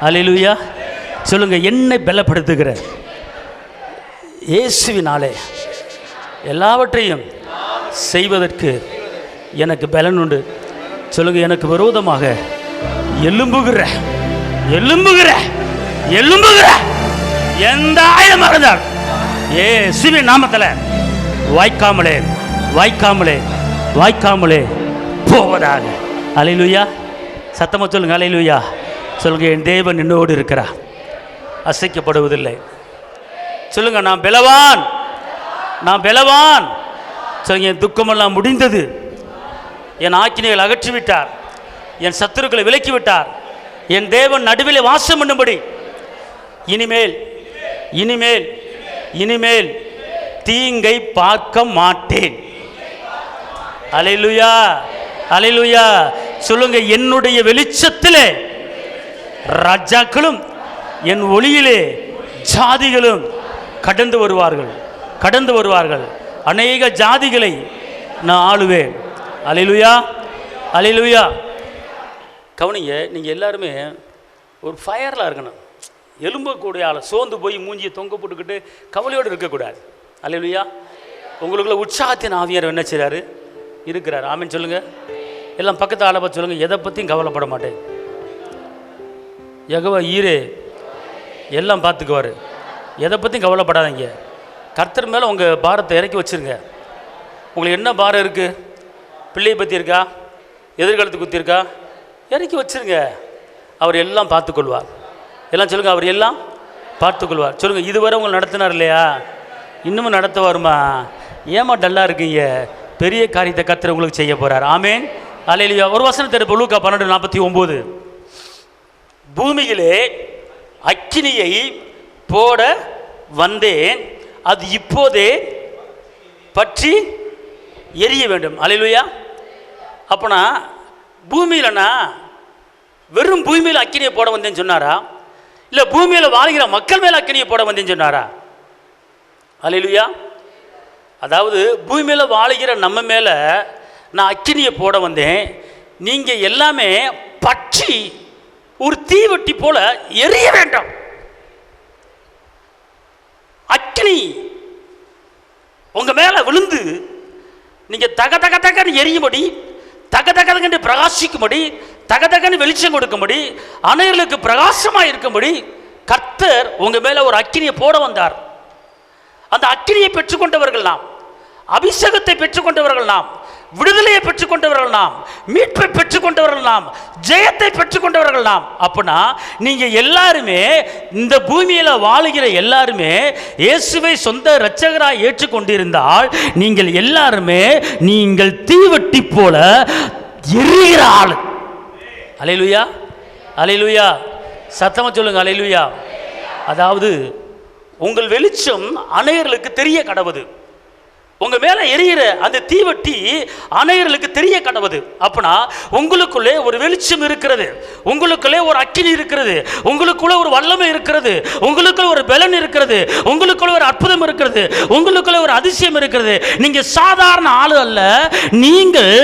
அல்லேலூயா. சொல்லுங்க, என்னை பலப்படுத்துகிற இயேசுவினாலே எல்லாவற்றையும் செய்வதற்கு எனக்கு பலன் உண்டு. சொல்லுங்க, எனக்கு விரோதமாக எழும்புகிற எந்த ஆயுதம் இருந்தால் இயேசுவின் நாமத்தில் வாய்க்காமலே போவதாக. அல்லேலூயா. சத்தமா சொல்லுங்க, அல்லேலூயா. சொல்லுங்க, என் தேவன் என்னோடு இருக்கிறார், அசைக்கப்படுவதில்லை. சொல்லுங்க, நான் பலவான். சொல்லுங்க, என் துக்கமெல்லாம் முடிந்தது. என் ஆக்கினைகள் அகற்றிவிட்டார், என் சத்துருக்களை விலக்கிவிட்டார். என் தேவன் நடுவில் வாசம் பண்ணும்படி இனிமேல் தீங்கை பார்க்க மாட்டேன். அல்லேலூயா, அல்லேலூயா. சொல்லுங்க, என்னுடைய வெளிச்சத்திலே ராஜாக்களும் என் ஒளியிலே ஜாதிகளும் கடந்து வருவார்கள். அநேக ஜாதிகளை நான் ஆளுவேன். அல்லேலூயா, அல்லேலூயா. கவனிங்க, நீங்கள் எல்லாருமே ஒரு ஃபயரில் இருக்கணும். எலும்பக்கூடிய ஆள் சோர்ந்து போய் மூஞ்சியை தொங்க போட்டுக்கிட்டு கவலையோடு இருக்கக்கூடாது. அல்லேலூயா. உங்களுக்குள்ள உற்சாகத்தின் ஆவியார் என்ன செய்கிறாரு? இருக்கிறார். ஆமென் சொல்லுங்க. எல்லாம் பக்கத்து ஆளை பார்த்து சொல்லுங்க, எதை பற்றியும் கவலைப்பட மாட்டேன். யெகோவா ஈரே எல்லாம் பார்த்துக்குவார். எதை பற்றியும் கவலைப்படாதீங்க. கர்த்தர் மேலே உங்கள் பாரத்தை இறக்கி வச்சுருங்க. உங்களுக்கு என்ன பாரம் இருக்குது? பிள்ளையை பற்றி இருக்கா? எதிர்காலத்தை குத்தி இருக்கா? இறக்கி வச்சுருங்க. அவர் எல்லாம் பார்த்துக்கொள்வார். எல்லாம் சொல்லுங்கள், அவர் எல்லாம் பார்த்துக்கொள்வார். சொல்லுங்கள், இதுவரை உங்களை நடத்தினார் இல்லையா? இன்னமும் நடத்துவாருமா? ஏமா டல்லாக இருக்கீங்க? பெரிய காரியத்தை கர்த்தர் உங்களுக்கு செய்ய போகிறார். ஆமேன், அல்லேலூயா. ஒரு வசனத்தை எடுப்போம். லூக்கா 12:49. பூமியிலே அக்கினியை போட வந்தேன், அது இப்போதே பற்றி எரிய வேண்டும். அல்லேலூயா. அப்போனா பூமியிலனா வெறும் பூமியில் அக்கினியை போட வந்தேன்னு சொன்னாரா? இல்லை பூமியில் வாழ்கிற மக்கள் மேலே அக்கினியை போட வந்தேன்னு சொன்னாரா? அல்லேலூயா. அதாவது பூமியில் வாழ்கிற நம்ம மேலே நான் அக்கினியை போட வந்தேன். நீங்கள் எல்லாமே பற்றி ஒரு தீவெட்டி போல எரிய வேண்டும். அக்கினி உங்க மேல விழுந்து நீங்க தக தக தகன்னு எரியும்படி, தக தகன்னு பிரகாசிக்கும்படி, தக தகன்னு வெளிச்சம் கொடுக்கும்படி, அனைவருக்கு பிரகாசமாக இருக்கும்படி கர்த்தர் உங்க மேல ஒரு அக்கினியை போட வந்தார். அந்த அக்கினியை பெற்றுக்கொண்டவர்கள் நாம், அபிஷேகத்தை பெற்றுக்கொண்டவர்கள் நாம், விடுதலையை பெற்றுக்கொண்டவர்கள் நாம், மீட்பை பெற்றுக்கொண்டவர்கள் நாம், ஜெயத்தை பெற்றுக்கொண்டவர்கள் நாம். அப்படின்னா நீங்க எல்லாருமே, இந்த பூமியில வாழுகிற எல்லாருமே இயேசுவை சொந்த இரட்சகராய் ஏற்றுக்கொண்டிருந்தால் நீங்கள் எல்லாருமே நீங்கள் தீவெட்டி போல எரிகிற ஆள். அல்லேலூயா, அல்லேலூயா. சத்தமா சொல்லுங்க, அல்லேலூயா. அதாவது உங்கள் வெளிச்சம் அநேகருக்கு தெரிய கடவுது. உங்க மேல எரிகிற அந்த தீவெட்டி அநேகருக்கு தெரிய கடவுது. அப்பனா உங்களுக்குள்ளே ஒரு வெளிச்சம் இருக்கிறது, உங்களுக்குள்ளே ஒரு அக்கினி இருக்கிறது, உங்களுக்குள்ளே ஒரு வல்லமை இருக்கிறது, உங்களுக்குள்ள ஒரு பலன் இருக்கிறது, உங்களுக்குள்ள ஒரு அற்புதம் இருக்கிறது, உங்களுக்குள்ள ஒரு அதிசயம் இருக்கிறது. நீங்க சாதாரண ஆளு அல்ல. நீங்கள்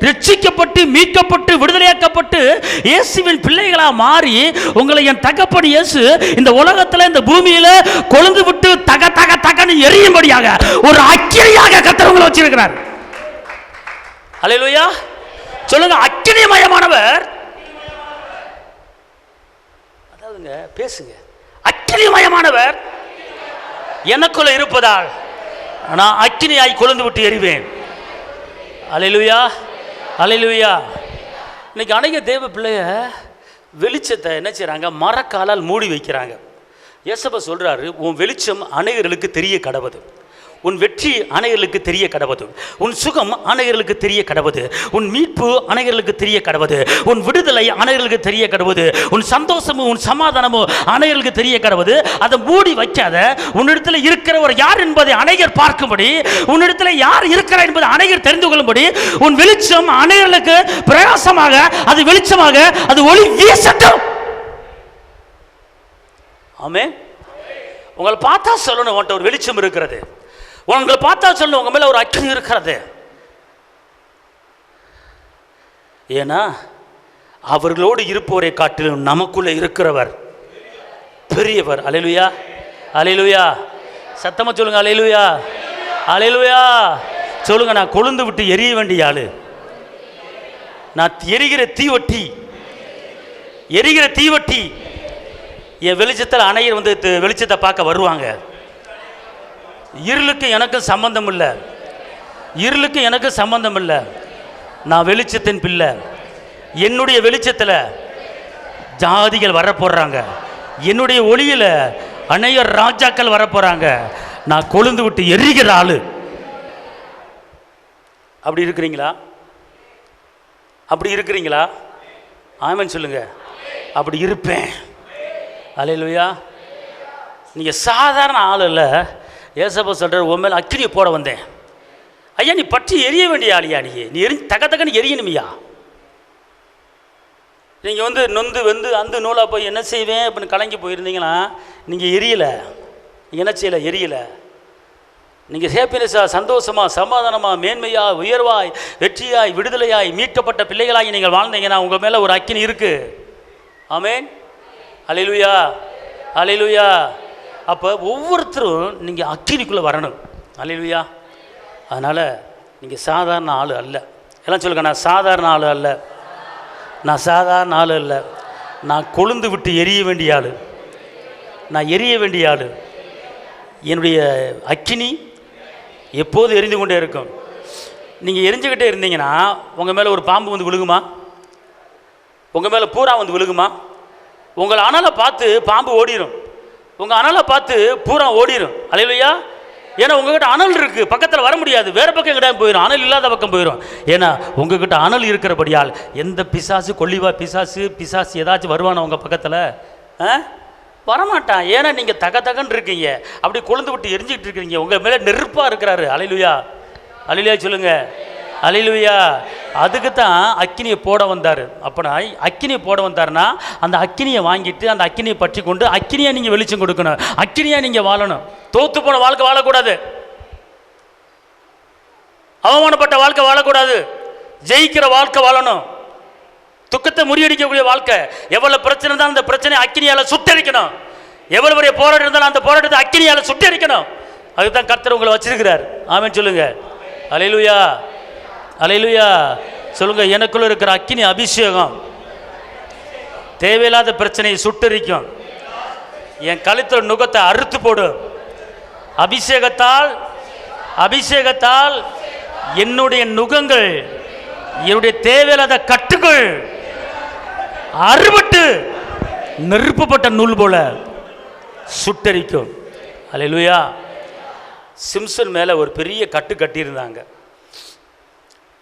ரட்சிக்கப்பட்டு மீட்கப்பட்டு விடுதலையாக்கப்பட்டு இயேசுவின் பிள்ளைகளா மாறி உங்களை என் தகப்பன் இயேசு இந்த உலகத்துல இந்த பூமியில கொழுந்து விட்டு தக தக தகன்னு எரியும்படியாக ஒரு அக்கினியாக கர்த்தர் உங்களை வச்சிருக்கிறார். அல்லேலூயா. சொல்லுங்க, அக்கினிமயமானவர். அதாவதுங்க பேசுங்க, அக்கினிமயமானவர் எனக்குள்ள இருப்பதால் நான் அக்கினியாய் கொழுந்து விட்டு எரிவேன். அல்லேலூயா, அல்லேலூயா. இன்னைக்கு அநேக தேவ பிள்ளைய வெளிச்சத்தை என்ன செய்றாங்க? மரக்காலால் மூடி வைக்கிறாங்க. இயேசுவா சொல்றாரு, உன் வெளிச்சம் அநேகருக்கு தெரிய கடவுது, உன் வெற்றி அநேகருக்கு தெரிய கடவுது, உன் சுகம் அநேகருக்கு தெரிய கடவுது, உன் மீட்பு அநேகருக்கு தெரிய கடவுது, உன் விடுதலை அநேகருக்கு தெரிய கடவுது, உன் சந்தோஷமும் உன் சமாதானமும் அநேகருக்கு தெரிய கடவுது. அதை மூடி வைக்காத. உன்னிடத்தில் இருக்கிறவர் யார் என்பதை அநேகர் பார்க்கும்படி, உன்னிடத்தில் யார் இருக்கிறார் என்பதை அநேகர் தெரிந்து கொள்ளும்படி உன் வெளிச்சம் அநேகருக்கு பிரகாசமாக, அது வெளிச்சமாக, அது ஒளி வீசட்டும். ஆமென். உங்களை பார்த்தா சொல்லணும், உன்கிட்ட ஒரு வெளிச்சம் இருக்கிறது. உங்களை பார்த்தா சொல்லணும், உங்க மேல ஒரு அக்கினி இருக்கிறது. ஏன்னா அவர்களோடு இருப்பவரை காட்டிலும் நமக்குள்ளே இருக்கிறவர் பெரியவர். அல்லேலூயா, அல்லேலூயா. சத்தமாக சொல்லுங்க, அல்லேலூயா, அல்லேலூயா. சொல்லுங்க, நான் கொழுந்து விட்டு எரிய வேண்டிய ஆளு. நான் எரிகிற தீவட்டி, எரிகிற தீவட்டி. என் வெளிச்சத்தில் அணையர் வந்து வெளிச்சத்தை பார்க்க வருவாங்க. இருளுக்கு எனக்கு சம்பந்தம் இல்லை, இருளுக்கு எனக்கு சம்பந்தம் இல்லை. நான் வெளிச்சத்தின் பிள்ளை. என்னுடைய வெளிச்சத்தில் ஜாதிகள் வரப்போறாங்க, என்னுடைய ஒளியில் அநேக ராஜாக்கள் வரப்போறாங்க. நான் கொழுந்து விட்டு எரிகிற ஆளு. அப்படி இருக்கிறீங்களா? அப்படி இருக்கிறீங்களா? ஆமென் சொல்லுங்க. அப்படி இருப்பேன். அல்லேலூயா. நீங்க சாதாரண ஆள் இல்லை. ஏசப்பா சொல்ற, உன் மேல அக்கினியை போட வந்தேன். ஐயா, நீ பற்றி எரிய வேண்டிய ஆளியா? நீ தக தகன்னு எரியணுமையா? நீங்கள் வந்து நொந்து வந்து அந்த நூலாக போய் என்ன செய்வேன் அப்படின்னு கலங்கி போயிருந்தீங்கன்னா நீங்கள் எரியலை. நீங்கள் என்ன செய்யலை? எரியலை. நீங்கள் ஹேப்பினஸாக, சந்தோஷமாக, சமாதானமாக, மேன்மையாக, உயர்வாய், வெற்றியாய், விடுதலையாய், மீட்கப்பட்ட பிள்ளைகளாகி நீங்கள் வாழ்ந்தீங்கன்னா உங்கள் மேலே ஒரு அக்கினி இருக்குது. ஆமென், அல்லேலூயா, அல்லேலூயா. அப்போ ஒவ்வொருத்தரும் நீங்கள் அக்கினிக்குள்ளே வரணும். அல்லேலூயா. அதனால் நீங்கள் சாதாரண ஆள் அல்ல. எல்லாம் சொல்லுங்க, நான் சாதாரண ஆள் அல்ல, நான் சாதாரண ஆள் அல்ல. நான் கொழுந்து விட்டு எரிய வேண்டிய ஆள், நான் எரிய வேண்டிய ஆள். என்னுடைய அக்கினி எப்போது எரிந்து கொண்டே இருக்கும். நீங்கள் எரிஞ்சுக்கிட்டே இருந்தீங்கன்னா உங்கள் மேலே ஒரு பாம்பு வந்து விழுகுமா? உங்கள் மேலே பூரா வந்து விழுகுமா? உங்களை அனலை பார்த்து பாம்பு ஓடிடும், உங்கள் அனலை பார்த்து பூரா ஓடிடும். அல்லேலூயா. ஏன்னா உங்ககிட்ட அனல் இருக்குது, பக்கத்தில் வர முடியாது, வேறு பக்கம் கிட்ட போயிடும், அனல் இல்லாத பக்கம் போயிடும். ஏன்னா உங்ககிட்ட அனல் இருக்கிறபடியால் எந்த பிசாசு, கொல்லிவா பிசாசு ஏதாச்சும் வருவானா உங்கள் பக்கத்தில்? வரமாட்டான். ஏன்னா நீங்கள் தகன்னு இருக்கீங்க, அப்படி கொழுந்து விட்டு எரிஞ்சிக்கிட்டு இருக்கிறீங்க. உங்கள் மேலே நெருப்பாக இருக்கிறாரு. அல்லேலூயா, அல்லேலூயா சொல்லுங்க, அல்லேலூயா. அதுக்கு தான் அக்கினியை போட வந்தார். அப்போனா அக்கினியை போட வந்தார்னா அந்த அக்கினியை வாங்கிட்டு அந்த அக்கினியை பற்றி கொண்டு அக்கினியை நீங்கள் வெளிச்சம் கொடுக்கணும், அக்கினியாக நீங்கள் வாழணும். தோத்து போன வாழ்க்கை வாழக்கூடாது, அவமானப்பட்ட வாழ்க்கை வாழக்கூடாது, ஜெயிக்கிற வாழ்க்கை வாழணும். துக்கத்தை முறியடிக்கக்கூடிய வாழ்க்கை. எவ்வளவு பிரச்சனை இருந்தாலும் அந்த பிரச்சனை அக்கினியால் சுட்டரிக்கணும். எவ்வளவு பெரிய போராட்டம் இருந்தாலும் அந்த போராட்டத்தை அக்கினியால் சுட்டரிக்கணும். அதுதான் கர்த்தர் உங்களை வச்சிருக்கிறார். ஆமென் சொல்லுங்க, அல்லேலூயா, அல்லேலூயா சொல்லுங்க. எனக்குள்ள இருக்கிற அக்கினி அபிஷேகம் தேவையில்லாத பிரச்சனையை சுட்டரிக்கும். என் கழுத்தில் நுகத்தை அறுத்து போடும். அபிஷேகத்தால் என்னுடைய நுகங்கள், என்னுடைய தேவையில்லாத கட்டுகள் அறுபட்டு நெருப்பப்பட்ட நூல் போல சுட்டரிக்கும். அல்லேலூயா. சிம்சன் மேலே ஒரு பெரிய கட்டு கட்டியிருந்தாங்க.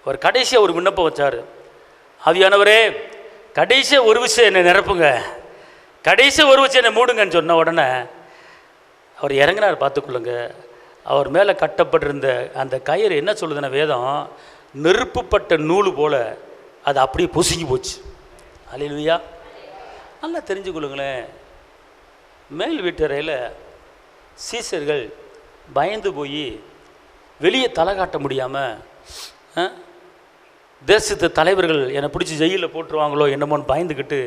ஒரு கடைசியாக ஒரு விண்ணப்பம் வச்சார். ஆவியானவரே, கடைசியாக ஒரு விஷயம் என்னை நிரப்புங்க, கடைசியாக ஒரு விஷயம் என்னை மூடுங்கன்னு சொன்ன உடனே அவர் இறங்கினார். பார்த்துக்கொள்ளுங்க, அவர் மேலே கட்டப்பட்டிருந்த அந்த கயிறு என்ன சொல்லுதுன்னா, வேதம் நெருப்புப்பட்ட நூல் போல அது அப்படியே பொசுங்கி போச்சு. அல்லேலூயா. நல்லா தெரிஞ்சுக்கொள்ளுங்களேன். மேல் வீட்டறையில் சீசர்கள் பயந்து போய் வெளியே தலை காட்ட முடியாமல், தேசத்து தலைவர்கள் என்னை பிடிச்சி ஜெயிலில் போட்டுருவாங்களோ என்னமோன்னு பயந்துக்கிட்டு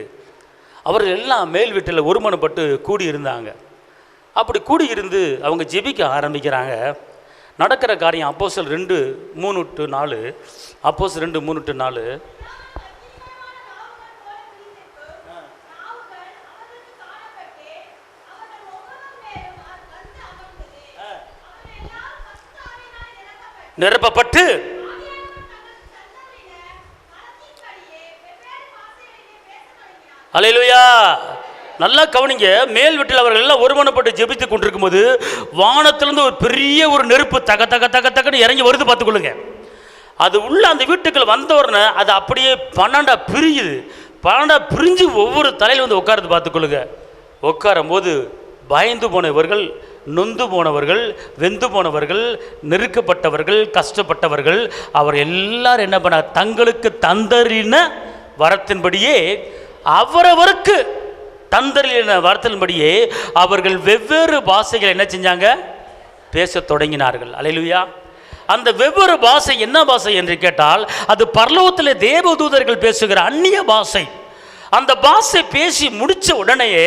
அவர்கள் எல்லாம் மேல் வீட்டில் ஒருமனப்பட்டு கூடியிருந்தாங்க. அப்படி கூடியிருந்து அவங்க ஜெபிக்க ஆரம்பிக்கிறாங்க. நடக்கிற காரியம் அப்போஸ்தலர் 2:3-4. அப்போஸ்தலர் 2:3-4. நிரப்பப்பட்டு அல்லேலூயா. நல்லா கவனிங்க. மேல் வீட்டில் அவர்கள் எல்லாம் ஒருமனப்பட்டு ஜெபித்து கொண்டிருக்கும் போது வானத்திலிருந்து ஒரு பெரிய ஒரு நெருப்பு தக தக தக தகன்னு இறங்கி வருது. பார்த்துக்கொள்ளுங்க. அது உள்ள அந்த வீட்டுக்குள்ள வந்த உடனே அது அப்படியே 12 பிரியுது. 12 பிரிஞ்சு ஒவ்வொரு தலையில் வந்து உட்காருது. பார்த்துக்கொள்ளுங்க. உட்காரும் போது பயந்து போனவர்கள், நொந்து போனவர்கள், வெந்து போனவர்கள், நெருக்கப்பட்டவர்கள், கஷ்டப்பட்டவர்கள், அவர் எல்லாரும் என்ன பண்ண, தங்களுக்கு தந்தறின வரத்தின்படியே அவரவருக்கு தந்தறின வரத்தின்படியே அவர்கள் வெவ்வேறு பாஷைகள் என்ன செஞ்சாங்க, பேச தொடங்கினார்கள். அல்லேலூயா. அந்த வெவ்வேறு பாஷை என்ன பாஷை என்று கேட்டால் அது பரலோகத்தில் தேவதூதர்கள் பேசுகிற அந்நிய பாஷை. அந்த பாஷை பேசி முடிச்ச உடனேயே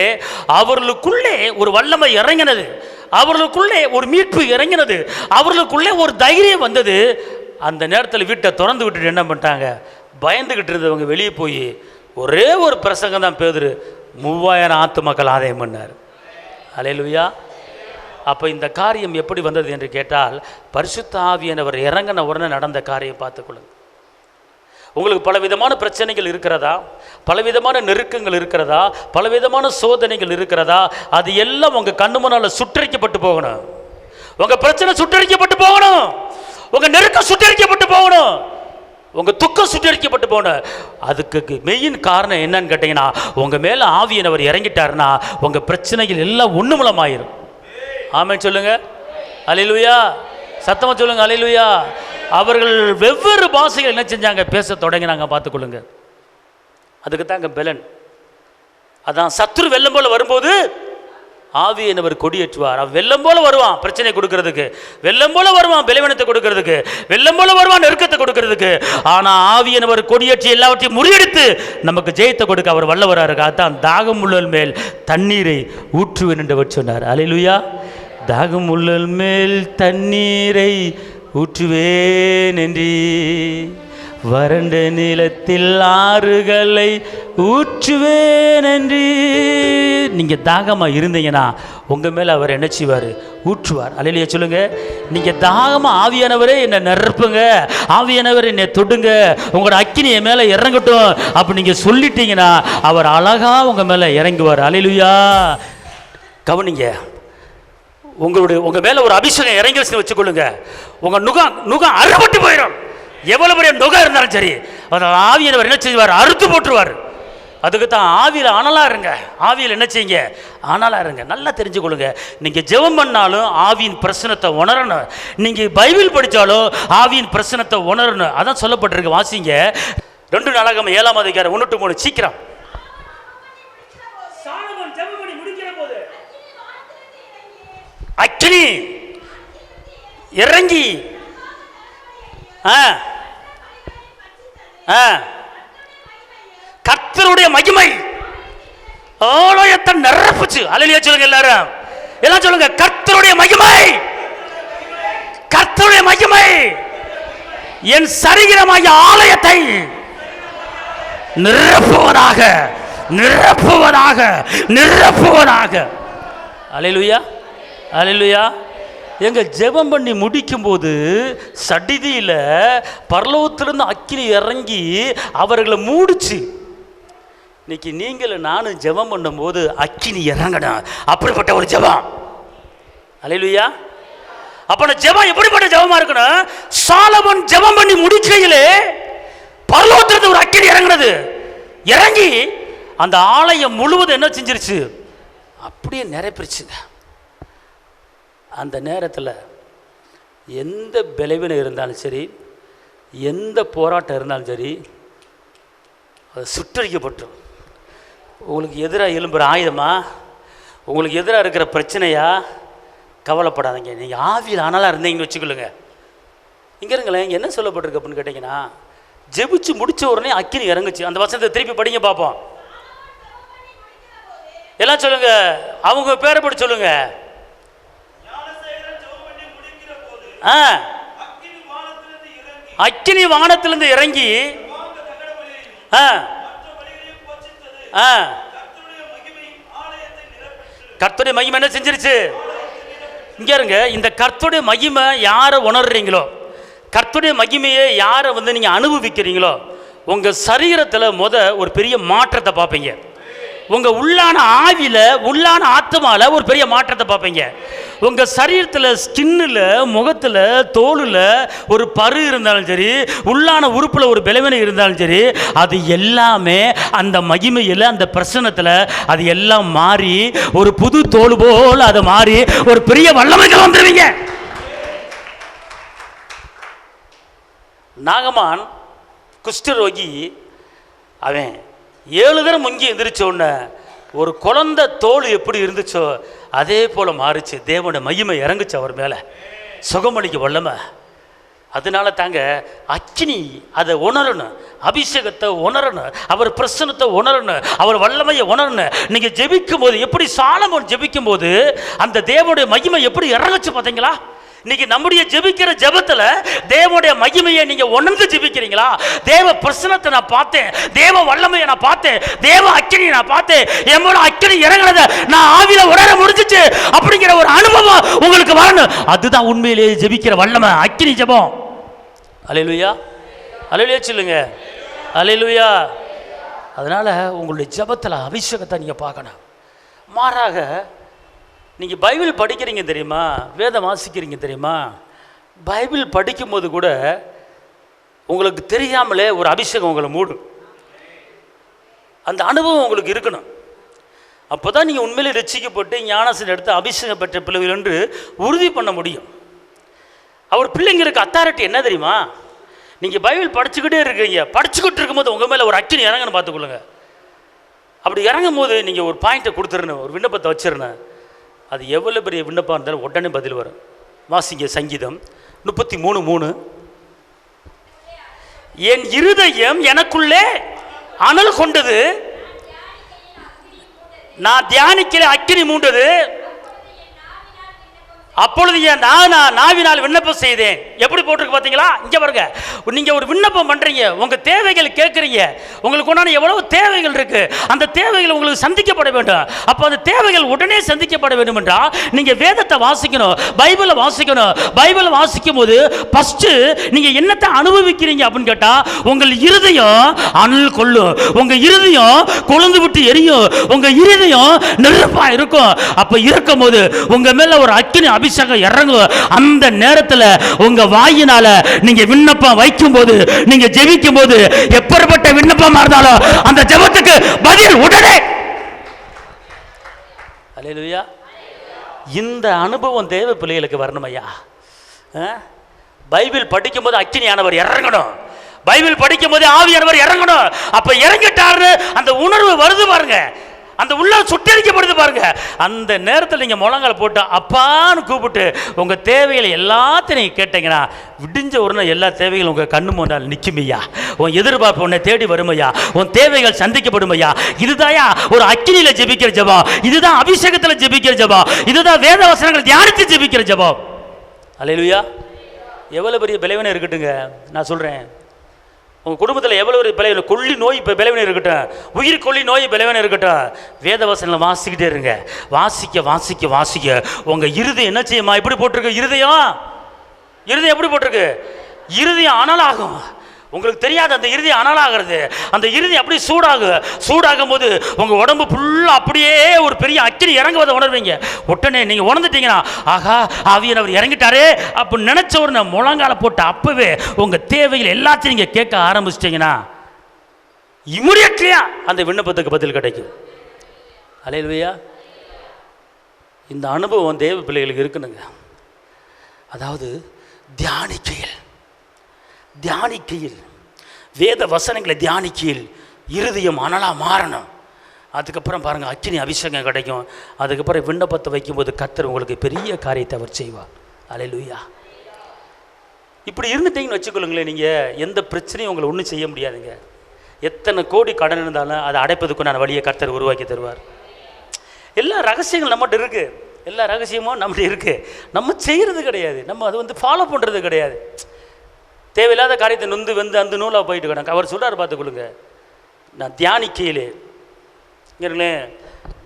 அவர்களுக்குள்ளே ஒரு வல்லமை இறங்கினது, அவர்களுக்குள்ளே ஒரு மீட்பு இறங்கினது, அவர்களுக்குள்ளே ஒரு தைரியம் வந்தது. அந்த நேரத்தில் வீட்டை திறந்து விட்டுட்டு என்ன பண்ணிட்டாங்க, பயந்துகிட்டு இருந்தவங்க வெளியே போய் ஒரே ஒரு பிரசங்கம் தான் பேதுரு 3000 ஆத்துமக்கள் ஆதாயம் பண்ணார். அல்லேலூயா. அப்போ இந்த காரியம் எப்படி வந்தது என்று கேட்டால், பரிசுத்த ஆவியானவர் இறங்கின உடனே நடந்த காரியம் பார்த்துக்கொள்ளுங்க. உங்களுக்கு பலவிதமான பிரச்சனைகள் இருக்கிறதா, பலவிதமான நெருக்கங்கள் இருக்கிறதா, பலவிதமான சோதனைகள் இருக்கிறதா, அது எல்லாம் உங்கள் கண்ணு முன்னால் சுட்டரிக்கப்பட்டு போகணும். உங்கள் பிரச்சனை சுட்டரிக்கப்பட்டு போகணும், உங்கள் நெருக்கம் சுட்டரிக்கப்பட்டு போகணும், உங்கள் துக்கம் சுட்டரிக்கப்பட்டு போகணும். அதுக்கு மெயின் காரணம் என்னன்னு கேட்டிங்கன்னா, உங்கள் மேலே ஆவியானவர் இறங்கிட்டாருன்னா உங்கள் பிரச்சனைகள் எல்லாம் ஒன்றுமூலமாயிரும். ஆமென் சொல்லுங்க. அல்லேலூயா. சத்தமா சொல்லுங்க. அல்லேலூயா. அவர்கள் வெவ்வேறு பாஷைகள் என்ன செஞ்சாங்க, பேச தொடங்கினாங்க. பார்த்துக்கொள்ளுங்க. அதுக்கு தாங்க பெலன். அதான் சத்துரு வெள்ளம் போல வரும்போது ஆவியானவர் கொடியேற்றுவார். அவன் வெள்ளம் போல வருவான் பிரச்சனை கொடுக்கறதுக்கு, வெள்ளம் போல வருவான் பலவீனத்தை கொடுக்கறதுக்கு, வெள்ளம் போல வருவான் நெருக்கத்தை கொடுக்கறதுக்கு. ஆனா ஆவியானவர் கொடியேற்றி எல்லாவற்றையும் முறியடித்து நமக்கு ஜெயத்தை கொடுக்க அவர் வல்லவராக இருக்கா. அதான் தாகம் உள்ளல் மேல் தண்ணீரை ஊற்றுவேன் என்று சொன்னார். அல்லேலூயா. தாகம் உள்ளல் மேல் தண்ணீரை ஊற்றுவேன் என்று, வறண்ட நிலத்தில் ஆறுகளை ஊற்றுவேன் என்று. நீங்கள் தாகமாக இருந்தீங்கன்னா உங்கள் மேலே அவர் என்ன செய்வார், ஊற்றுவார். அல்லேலூயா சொல்லுங்க. நீங்கள் தாகமாக ஆவியானவரே என்னை நிரப்புங்க, ஆவியானவர் என்னை தொடுங்க, உங்களோட அக்கினி என் மேலே இறங்கட்டும் அப்படி நீங்கள் சொல்லிட்டீங்கன்னா அவர் அழகாக உங்கள் மேலே இறங்குவார். அல்லேலூயா. கவனிங்க. உங்கள் மேலே ஒரு அபிஷேகம் இறங்கிடுச்சுன்னு வச்சுக்கொள்ளுங்க, உங்கள் நுகம் அறுபட்டு போயிடும். எவ்வளவு பெரிய நுகம் இருந்தாலும் சரி, அதனால் ஆவியானவர் என்ன செய்வார், அறுத்து போட்டுருவார். அதுக்கு தான் ஆவியில் அனலாக இருங்க. ஆவியில் என்ன செய்யுங்க, அனலாக இருங்க. நல்லா தெரிஞ்சுக்கொள்ளுங்க. நீங்கள் ஜெபம் பண்ணாலும் ஆவியின் பிரச்சனத்தை உணரணும், நீங்கள் பைபிள் படித்தாலும் ஆவியின் பிரச்சனத்தை உணரணும். அதான் சொல்லப்பட்டிருக்கு. வாசிங்க 2 நாளாகமம் 7ஆம் அதிகாரம் 1-3. சீக்கிரம். அக்கினி இறங்கி கர்த்தருடைய மகிமை ஆலயத்தை நிரப்புச்சு. அல்லேலூயா சொல்லுங்க. எல்லாரும் எல்லாம் சொல்லுங்க. கர்த்தருடைய மகிமை, கர்த்தருடைய மகிமை என் சரீரமாகிய ஆலயத்தை நிரப்புவதாக, நிரப்புவதாக, நிரப்புவதாக. அல்லேலூயா. அல்லேலூயா. எங்க ஜெபம் பண்ணி முடிக்கும்போது சடிதியில் பரலோகத்திலிருந்து அக்கினி இறங்கி அவர்களை மூடிச்சு. இன்னைக்கு நீங்களும் நானும் ஜெபம் பண்ணும்போது அக்கினி இறங்கணும். அப்படிப்பட்ட ஒரு ஜெபம். அல்லேலூயா. அப்ப ஜெபம் எப்படிப்பட்ட ஜெபமா இருக்கணும்? சாலமோன் ஜெபம் பண்ணி முடிக்கையிலே பரலோகத்திலிருந்து ஒரு அக்கினி இறங்கினது. இறங்கி அந்த ஆலயம் முழுவதும் என்ன செஞ்சிருச்சு, அப்படியே நிரப்பிருச்சுங்க. அந்த நேரத்தில் எந்த பலவீனம் இருந்தாலும் சரி, எந்த போராட்டம் இருந்தாலும் சரி, அது சுட்டரிக்கப்பட்டோம். உங்களுக்கு எதிராக எழும்புகிற ஆயுதமா, உங்களுக்கு எதிராக இருக்கிற பிரச்சனையா, கவலைப்படாதீங்க. நீங்கள் ஆவியில் அனலாக இருந்தீங்கன்னு வச்சுக்கொள்ளுங்க. இங்கே இருங்களேன். இங்கே என்ன சொல்லப்பட்டிருக்கு அப்படின்னு கேட்டிங்கன்னா, ஜெபிச்சு முடித்த உடனே அக்கினி இறங்குச்சு. அந்த வசனத்தை திருப்பி படிங்க பார்ப்போம். எல்லாம் சொல்லுங்க. அவங்க பேரை படி சொல்லுங்க. அக்கினி வானத்திலிருந்து இறங்கி கர்த்தருடைய மகிமை என்ன செஞ்சிருச்சு? இங்க இருங்க. இந்த கர்த்தருடைய மகிமை யாரை உணர்றீங்களோ, கர்த்தருடைய மகிமையை யாரை நீங்க அனுபவிக்கிறீங்களோ, உங்க சரீரத்தில் ஒரு பெரிய மாற்றத்தை பார்ப்பீங்க. உங்க உள்ளான ஆவியில, உள்ளான ஆத்மால ஒரு பெரிய மாற்றத்தை பார்ப்பீங்க. உங்க சரீரத்தில், ஸ்கின்னில், முகத்தில், தோலில் ஒரு பரு இருந்தாலும் சரி, உள்ளான உறுப்பில் ஒரு பலவீனம் இருந்தாலும் சரி, அது எல்லாமே அந்த மகிமையில், அந்த பிரசன்னத்தில் அது எல்லாம் மாறி ஒரு புது தோல் போல் அது மாறி ஒரு பெரிய வல்லமைகள் வந்துருவீங்க. நாகமான் குஷ்டரோகி அவன் 7 தடவை முங்கி எந்திரிச்ச உடனே ஒரு குழந்தை தோல் எப்படி இருந்துச்சோ அதே போல் மாறிச்சு. தேவனுடைய மகிமை இறங்குச்சு அவர் மேலே. சுகமளிக்க வல்லமை. அதனால தாங்க அக்கினி அதை உணரணும், அபிஷேகத்தை உணரணும், அவர் பிரசன்னத்தை உணரணும், அவர் வல்லமையை உணரணும். நீங்க ஜெபிக்கும் போது எப்படி சாலமோன் ஜெபிக்கும் போது அந்த தேவனுடைய மகிமை எப்படி இறங்குச்சு பார்த்தீங்களா? இன்னைக்கு நம்முடைய ஜெபிக்கிற ஜெபத்துல தேவனுடைய மகிமையை நீங்க உணர்ந்து ஜெபிக்கிறீங்களா? தேவ பிரசன்னத்தை நான் பார்த்தேன், தேவ வல்லமையை நான் பார்த்தேன், தேவ அக்கினியை நான் பார்த்தேன், எம்மோட அக்கினி இறங்குறத நான் ஆவியில உணர முடிஞ்சிச்சு அப்படிங்கிற ஒரு அனுபவம் உங்களுக்கு வரணும். அதுதான் உண்மையிலேயே ஜெபிக்கிற வல்லமை, அக்கினி ஜெபம். அல்லேலூயா, அல்லேலூயா சொல்லுங்க, அல்லேலூயா. அதனால உங்களுடைய ஜெபத்தில் அபிஷேகத்தை நீங்க பார்க்கணும். மாறாக நீங்கள் பைபிள் படிக்கிறீங்க தெரியுமா, வேதம் வாசிக்கிறீங்க தெரியுமா, பைபிள் படிக்கும்போது கூட உங்களுக்கு தெரியாமலே ஒரு அபிஷேகம் உங்களை மூடும். அந்த அனுபவம் உங்களுக்கு இருக்கணும். அப்போ தான் நீங்கள் உண்மையிலே ரட்சிக்கப்பட்டு ஞானஸ்நானம் எடுத்து அபிஷேகம் பெற்ற பிள்ளைகள் என்று உறுதி பண்ண முடியும். அவர் பிள்ளைங்களுக்கு அத்தாரிட்டி என்ன தெரியுமா? நீங்கள் பைபிள் படிச்சுக்கிட்டே இருக்கீங்க, படிச்சுக்கிட்டு இருக்கும்போது உங்கள் மேலே ஒரு அக்கினி இறங்கன்னு பார்த்துக்கொள்ளுங்க. அப்படி இறங்கும் போது நீங்கள் ஒரு பாயிண்ட்டை கொடுத்துருணும், ஒரு விண்ணப்பத்தை வச்சிருந்தேன். அது எவ்வளோ பெரிய விண்ணப்பம் இருந்தாலும் உடனே பதில் வரும். வாசிங்க சங்கீதம் 33:3. என் இருதயம் எனக்குள்ளே அனல் கொண்டது, நான் தியானிக்கிற அக்கினி மூண்டது, அப்பொழுது என் நாவினால் விண்ணப்பம் செய்தேன். எப்படி போட்டிருக்கு பார்த்தீங்களா? இங்கே பாருங்க, நீங்கள் ஒரு விண்ணப்பம் பண்ணுறீங்க, உங்கள் தேவைகள் கேட்குறீங்க, உங்களுக்கு உண்டான எவ்வளவு தேவைகள் இருக்கு, அந்த தேவைகள் உங்களுக்கு சந்திக்கப்பட வேண்டும். அப்போ அந்த தேவைகள் உடனே சந்திக்கப்பட வேண்டும் என்றால் நீங்கள் வேதத்தை வாசிக்கணும், பைபிளை வாசிக்கணும். பைபிளை வாசிக்கும் போது ஃபஸ்ட்டு நீங்கள் என்னத்தை அனுபவிக்கிறீங்க அப்படின்னு கேட்டால் உங்கள் இருதயம் அனல் கொள்ளும், உங்கள் இருதயம் கொழுந்து விட்டு எரியும், உங்கள் இருதயம் நெருப்பாக இருக்கும். அப்போ இருக்கும் போது உங்கள் மேலே ஒரு அக்கினி அபிஷேகம் இறங்கும். அந்த நேரத்தில் உங்க வாயினால நீங்க விண்ணப்பம் வைக்கும் போது, நீங்க ஜெபிக்கும் போது, எப்பேற்பட்ட விண்ணப்பமா இருந்தாலும் அந்த ஜெபத்துக்கு பதில் உடனே. அல்லேலூயா. இந்த அனுபவம் தேவ பிள்ளைகளுக்கு வரணும் ஐயா. பைபிள் படிக்கும் போது அக்கினியானவர் இறங்கணும், பைபிள் படிக்கும் போது ஆவியானவர் இறங்கணும். அப்ப இறங்கிட்டாரு அந்த உணர்வு வருது பாருங்க, அந்த உள்ள சுட்டரிக்கப்படுது பாருங்க. அந்த நேரத்தில் நீங்கள் முழங்கால போட்டு அப்பான்னு கூப்பிட்டு உங்கள் தேவைகளை எல்லாத்தையும் நீங்கள் கேட்டீங்கன்னா விடிஞ்ச உடனே எல்லா தேவைகளும் உங்கள் கண்ணு முன்னால் நிற்குமையா, உன் எதிர்பார்ப்பு உன்னை தேடி வருமையா, உன் தேவைகள் சந்திக்கப்படுமையா. இதுதாயா ஒரு அக்கினியில் ஜெபிக்கிற ஜெபம், இதுதான் அபிஷேகத்தில் ஜெபிக்கிற ஜெபம், இதுதான் வேத வசனங்களை தியானித்து ஜெபிக்கிற ஜெபம். அல்லேலூயா. எவ்வளோ பெரிய பலவீனம் இருக்கட்டுங்க, நான் சொல்கிறேன். உங்கள் குடும்பத்தில் எவ்வளோ ஒரு பலவீனம், கொல்லி நோய் இப்போ பலவீனம் இருக்கட்டும், உயிர் கொல்லி நோய் பலவீனம் இருக்கட்டும், வேதவசனம் வாசிக்கிட்டே இருங்க. வாசிக்க வாசிக்க வாசிக்க உங்கள் இருதயம் என்ன செய்யுமா? எப்படி போட்டிருக்கு இருதயம்? இருதயம் எப்படி போட்டிருக்கு? இருதயம் அனலாகும். உங்களுக்கு தெரியாது அந்த இருதயம் அனலாகிறது. அந்த இருதயம் அப்படி சூடாகும் போது உங்கள் உடம்பு ஃபுல்லாக அப்படியே ஒரு பெரிய அக்கினி இறங்குவதை உணர்வீங்க. உடனே நீங்கள் உணர்ந்துட்டீங்கன்னா ஆகா ஆவியானவர் இறங்கிட்டாரே அப்படின்னு நினச்ச உடனே முழங்கால போட்டு அப்பவே உங்கள் தேவைகள் எல்லாத்தையும் நீங்கள் கேட்க ஆரம்பிச்சிட்டிங்கன்னா இமிடியட்லியா அந்த விண்ணப்பத்துக்கு பதில் கிடைக்கும். அல்லேலூயா. இந்த அனுபவம் தேவ பிள்ளைகளுக்கு இருக்கணுங்க. அதாவது தியானிக்கையில் வேத வசனங்களை தியானிக்கையில் இருதயம் அனலா மாறணும். அதுக்கப்புறம் பாருங்கள் அக்கினி அபிஷேகம் கிடைக்கும். அதுக்கப்புறம் விண்ணப்பத்தை வைக்கும்போது கர்த்தர் உங்களுக்கு பெரிய காரியத்தை அவர் செய்வார். அல்லேலூயா. இப்படி இருந்துட்டீங்கன்னு வச்சுக்கொள்ளுங்களேன், நீங்கள் எந்த பிரச்சனையும் உங்களை ஒன்றும் செய்ய முடியாதுங்க. எத்தனை கோடி கடன் இருந்தாலும் அதை அடைப்பதுக்கு நான் வழியை கர்த்தர் உருவாக்கி தருவார். எல்லா ரகசியங்கள் நம்மகிட்ட இருக்குது, எல்லா ரகசியமும் நம்மகிட்ட இருக்குது. நம்ம செய்கிறது கிடையாது, நம்ம அது ஃபாலோ பண்ணுறது கிடையாது. தேவையில்லாத காரியத்தை வந்து அந்த நூலாக போயிட்டு கிடக்கு. அவர் சொல்கிறார் பார்த்துக்கொள்ளுங்க, நான் தியானிக்கையிலே இருங்களேன்.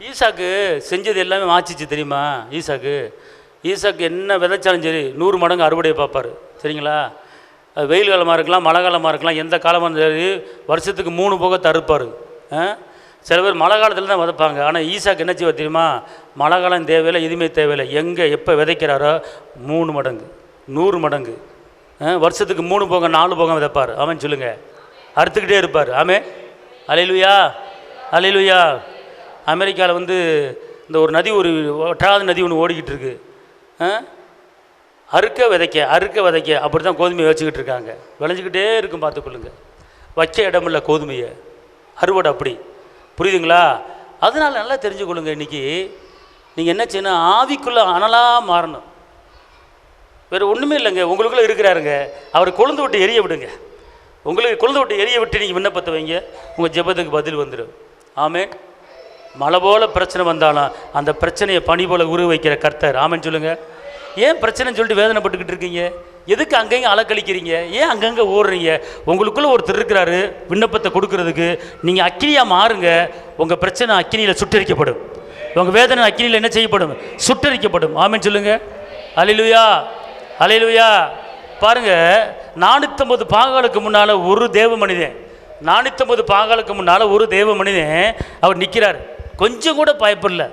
ஈசாக்கு செஞ்சது எல்லாமே வாச்சிச்சு தெரியுமா? ஈசாக்கு என்ன விதைச்சாலும் சரி 100 மடங்கு அறுவடையை பார்ப்பார். சரிங்களா? அது வெயில் காலமாக இருக்கலாம், மழை காலமாக இருக்கலாம், எந்த காலமாக சரி வருஷத்துக்கு 3 போக தருப்பார். சில பேர் மழை காலத்தில் தான் விதைப்பாங்க. ஆனால் ஈசாக்கு என்ன செய்வார் தெரியுமா? மழை காலம் தேவையில்லை, எதுவுமே தேவையில்லை, எங்கே எப்போ விதைக்கிறாரோ 3 மடங்கு 100 மடங்கு வருஷத்துக்கு 3 போக 4 போக விதைப்பார். ஆமென் சொல்லுங்க. அறுத்துக்கிட்டே இருப்பார். ஆமே. அல்லேலூயா, அல்லேலூயா. அமெரிக்காவில் இந்த ஒரு நதி, ஒரு ஒற்றாத நதி ஒன்று ஓடிக்கிட்டு இருக்கு. அறுக்க விதைக்க அப்படி தான் கோதுமையை வச்சுக்கிட்டு இருக்காங்க. விளைஞ்சிக்கிட்டே இருக்கும் பார்த்துக்கொள்ளுங்க. வைக்க இடமில்ல கோதுமையை, அறுவடை அப்படி. புரியுதுங்களா? அதனால் நல்லா தெரிஞ்சுக்கொள்ளுங்க. இன்றைக்கி நீங்கள் என்ன செய்யணும்? ஆவிக்குள்ளே அனலாக மாறணும். வேறு ஒன்றுமே இல்லைங்க. உங்களுக்குள்ளே இருக்கிறாருங்க, அவர் கொழுந்து விட்டு எரிய விடுங்க. உங்களுக்கு கொழுந்து விட்டு எரிய விட்டு நீங்கள் விண்ணப்பத்தை வைங்க, உங்கள் ஜெபத்துக்கு பதில் வந்துடும். ஆமென். மழை போல பிரச்சனை வந்தாலும் அந்த பிரச்சனையை பனி போல உருவ வைக்கிற கர்த்தர். ஆமென் சொல்லுங்கள். ஏன் பிரச்சனைன்னு சொல்லிட்டு வேதனைப்பட்டுக்கிட்டு இருக்கீங்க? எதுக்கு அங்கங்கே அலக்கழிக்கிறீங்க? ஏன் அங்கங்கே ஓடுறீங்க? உங்களுக்குள்ளே ஒருத்தர் இருக்கிறாரு விண்ணப்பத்தை கொடுக்கறதுக்கு. நீங்கள் அக்கினியாக மாறுங்க, உங்கள் பிரச்சனை அக்கினியில் சுட்டரிக்கப்படும், உங்கள் வேதனை அக்கினியில் என்ன செய்யப்படும்? சுட்டரிக்கப்படும். ஆமென் சொல்லுங்கள். அல்லேலூயா, அல்லேலூயா. பாருங்க, 450 பாகாலுக்கு முன்னால் ஒரு தேவ மனிதன், 450 பாகாலுக்கு முன்னால் ஒரு தேவ மனிதன் அவர் நிற்கிறார். கொஞ்சம் கூட பயப்படல,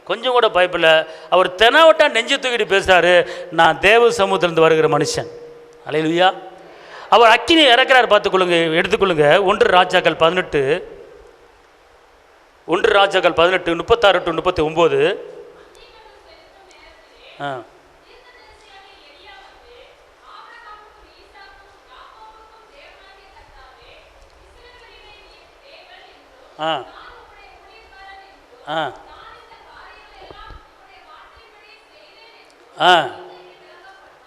கொஞ்சம் கூட பயப்படல. அவர் தெனாவட்டா நெஞ்சு தூக்கிட்டு பேசுகிறாரு, நான் தேவ சமூகத்திலிருந்து வருகிற மனுஷன். அல்லேலூயா. அவர் அக்கினி இறக்கிறார். பார்த்துக்கொள்ளுங்க, எடுத்துக்கொள்ளுங்க. 1 ராஜாக்கள் 18 36 to 39.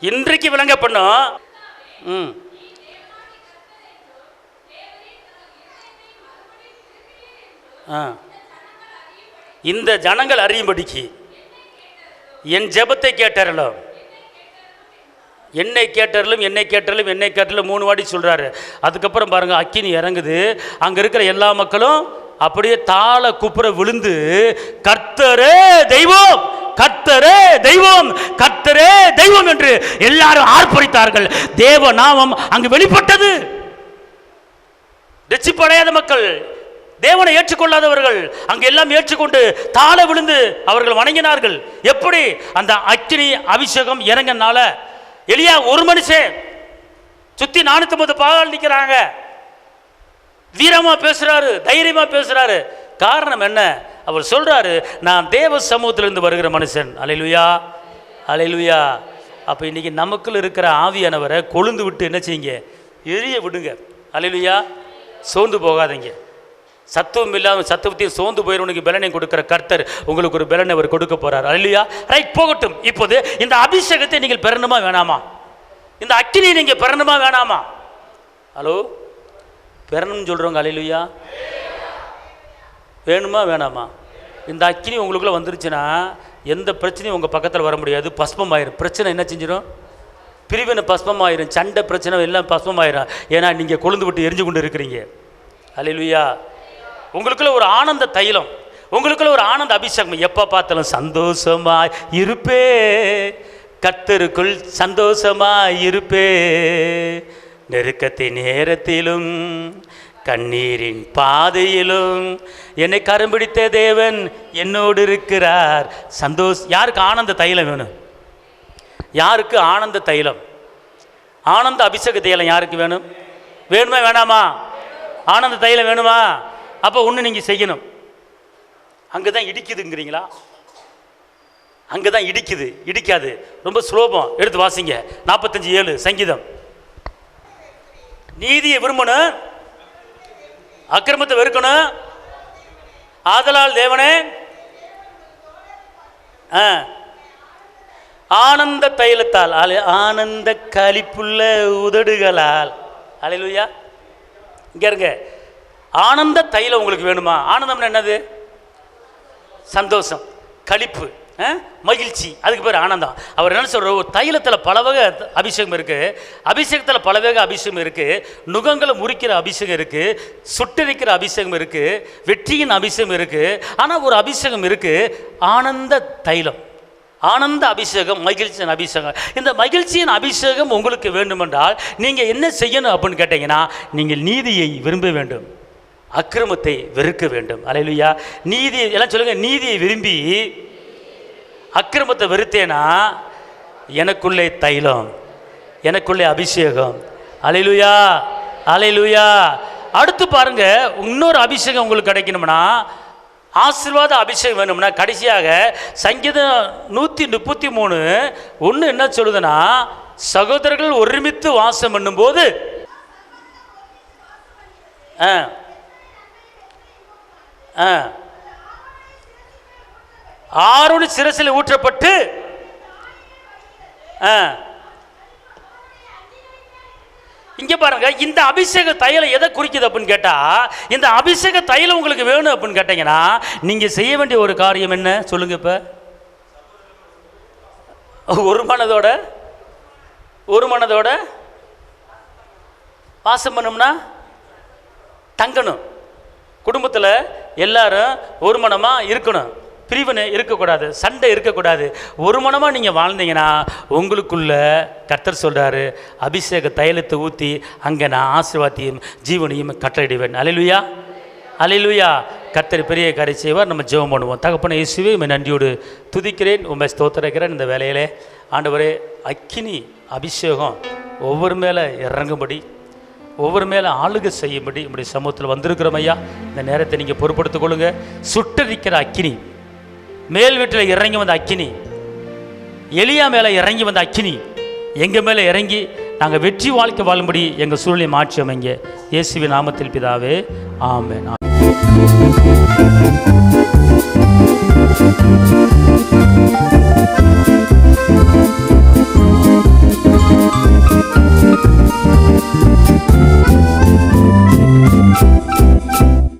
இன்றைக்கு விளங்க பண்ணும். இந்த ஜனங்கள் அறியும்படிக்கு என் ஜெபத்தை கேட்டாரலும், என்னை கேட்டாரலும், என்னை கேட்டாலும், என்னை கேட்டாலும் 3 வாட்டி சொல்றாரு. அதுக்கப்புறம் பாருங்க, அக்கினி இறங்குது. அங்க இருக்கிற எல்லா மக்களும் அப்படியே தாள குப்புற விழுந்து, கர்த்தரே தெய்வம், கர்த்தரே தெய்வம், கர்த்தரே தெய்வம் என்று எல்லாரும் ஆர்ப்பரித்தார்கள். தேவ நாமம் அங்கு வெளிப்பட்டது. ரட்சிப்படையாத மக்கள், தேவனை ஏற்றுக்கொள்ளாதவர்கள் அங்கு எல்லாம் ஏற்றுக்கொண்டு தாள விழுந்து அவர்கள் வணங்கினார்கள். எப்படி? அந்த அக்கினி அபிஷேகம் இறங்கனால. எலியா ஒரு மனுஷன் சுத்தி 450 பாகால் நிற்கிறாங்க. வீரமா பேசுறாரு, தைரியமா பேசுறாரு. காரணம் என்ன? அவர் சொல்றாரு, நான் தேவ சமூகத்திலிருந்து வருகிற மனுஷன். அல்லேலூயா, அல்லேலூயா. அப்ப இன்னைக்கு நமக்குள்ள இருக்கிற ஆவியானவரை கொழுந்து விட்டு என்ன செய்யுங்க? எரிய விடுங்க. அல்லேலூயா. சோர்ந்து போகாதீங்க. சத்துவம் இல்லாத சத்துவத்தையும் சோர்ந்து போயிடுவனுக்கு பலனை கொடுக்கிற கர்த்தர் உங்களுக்கு ஒரு பலனை அவர் கொடுக்க போறார். அல்லேலூயா. ரைட், போகட்டும். இப்போது இந்த அபிஷேகத்தை நீங்கள் பெறணுமா வேணாமா? இந்த அக்கினியை நீங்க பெறணுமா வேணாமா? ஹலோ, பெறணும்னு சொல்றவங்க அல்லேலூயா. வேணுமா வேணாமா? இந்த அக்கினி உங்களுக்குள்ள வந்துருச்சுன்னா எந்த பிரச்சனையும் உங்க பக்கத்தில் வர முடியாது. பஸ்மம் ஆயிரும். பிரச்சனை என்ன செஞ்சிடும்? பிரிவினை பஸ்மம் ஆயிரும். சண்டை பிரச்சனை எல்லாம் பஸ்மம் ஆயிரும். ஏன்னா நீங்க கொழுந்து விட்டு எரிஞ்சு கொண்டு இருக்கிறீங்க. அல்லேலூயா. உங்களுக்குள்ள ஒரு ஆனந்த தைலம், உங்களுக்குள்ள ஒரு ஆனந்த அபிஷேகம். எப்போ பார்த்தாலும் சந்தோஷமா இருப்பே, கர்த்தருக்குள் சந்தோஷமா இருப்பே, நெருக்கத்தின் நேரத்திலும் கண்ணீரின் பாதையிலும் என்னை கரம் பிடித்த தேவன் என்னோடு இருக்கிறார். சந்தோஷம். யாருக்கு ஆனந்த தைலம் வேணும்? யாருக்கு ஆனந்த தைலம், ஆனந்த அபிஷேக தைலம் யாருக்கு வேணும்? வேணுமா வேணாமா? ஆனந்த தைலம் வேணுமா? அப்போ ஒன்று நீங்கள் செய்யணும். அங்கே தான் இடிக்குதுங்கிறீங்களா? அங்கே தான் இடிக்குது. இடிக்காது, ரொம்ப சுலபம். எடுத்து வாசிங்க. 45:7 சங்கீதம். நீதியை விரும்பணும், அக்கிரமத்தை வெறுக்கணும். ஆதலால் தேவனே ஆனந்த தைலத்தால், ஆனந்த களிப்புள்ள உதடுகளால். அல்லேலூயா. இங்க இருங்க. ஆனந்த தைலம் உங்களுக்கு வேணுமா? ஆனந்தம்னா என்னது? சந்தோஷம், களிப்பு, மகிழ்ச்சி. அதுக்கு பேர் ஆனந்தம். அவர் என்ன சொல்ற? ஒரு தைலத்தில் பல வகை அபிஷேகம் இருக்கு, அபிஷேகத்தில் பல வகை அபிஷேகம் இருக்கு. நுகங்களை முறிக்கிற அபிஷேகம் இருக்கு, சுட்டரிக்கிற அபிஷேகம் இருக்கு, வெற்றியின் அபிஷேகம் இருக்கு. ஆனால் ஒரு அபிஷேகம் இருக்கு, ஆனந்த தைலம், ஆனந்த அபிஷேகம், மகிழ்ச்சியின் அபிஷேகம். இந்த மகிழ்ச்சியின் அபிஷேகம் உங்களுக்கு வேண்டுமென்றால் நீங்கள் என்ன செய்யணும் அப்படின்னு கேட்டீங்கன்னா, நீங்கள் நீதியை விரும்ப வேண்டும், அக்கிரமத்தை வெறுக்க வேண்டும். அல்லேலூயா. நீதி எல்லாம் சொல்லுங்க. நீதியை விரும்பி அக்கிரமத்தை வெறுத்தேனா எனக்குள்ளே தைலம், எனக்குள்ளே அபிஷேகம். அல்லேலூயா, அல்லேலூயா. அடுத்து பாருங்க, இன்னொரு அபிஷேகம் உங்களுக்கு கிடைக்கணும்னா, ஆசீர்வாத அபிஷேகம் வேணும்னா, கடைசியாக சங்கீதம் 133:1 என்ன சொல்லுதுன்னா, சகோதரர்கள் ஒருமித்து வாசம் பண்ணும்போது ஆரோன் சிரசில் ஊற்றப்பட்டு இங்க பாருங்க, இந்த அபிஷேக தைலம் எதை குறிக்குது அப்படின்னு கேட்டா, இந்த அபிஷேக தைலம் உங்களுக்கு வேணும் அப்படின்னு கேட்டீங்கன்னா நீங்க செய்ய வேண்டிய ஒரு காரியம் என்ன சொல்லுங்க? இப்ப ஒரு மனதோட வாசம் பண்ணோம்னா தங்கணும். குடும்பத்தில் எல்லாரும் ஒரு மனமா இருக்கணும், பிரிவினை இருக்கக்கூடாது, சண்டை இருக்கக்கூடாது. ஒரு மனமாக நீங்கள் வாழ்ந்தீங்கன்னா உங்களுக்குள்ள கர்த்தர் சொல்கிறாரு, அபிஷேக தைலத்தை ஊற்றி அங்கே நான் ஆசீர்வாதத்தையும் ஜீவனையும் கட்டளையிடுவேன். அல்லேலூயா, அல்லேலூயா. கர்த்தர் பெரிய காரியம் செய்வார். நம்ம ஜெபம் பண்ணுவோம். தகப்பனே இயேசுவே, உம்மை நன்றியோடு துதிக்கிறேன், உம்மை ஸ்தோத்திரிக்கிறேன். இந்த வேலையிலே ஆண்டவரே, அக்கினி அபிஷேகம் ஒவ்வொரு மேலே இறங்கும்படி, ஒவ்வொரு மேலே ஆளுகை செய்யும்படி இப்படி சமூகத்தில் வந்திருக்கிறோம் ஐயா. இந்த நேரத்தை நீங்கள் பொறுப்படுத்திக் கொள்ளுங்க. சுட்டரிக்கிற அக்கினி, மேல் வீட்டில் இறங்கி வந்த அக்கினி, எலியா மேலே இறங்கி வந்த அக்கினி எங்கள் மேலே இறங்கி நாங்கள் வெற்றி வாழ்க்கை வாழும்படி எங்கள் சூழ்நிலை மாற்றி அமைங்க. இயேசுவின் நாமத்தில் பிதாவே, ஆமென்.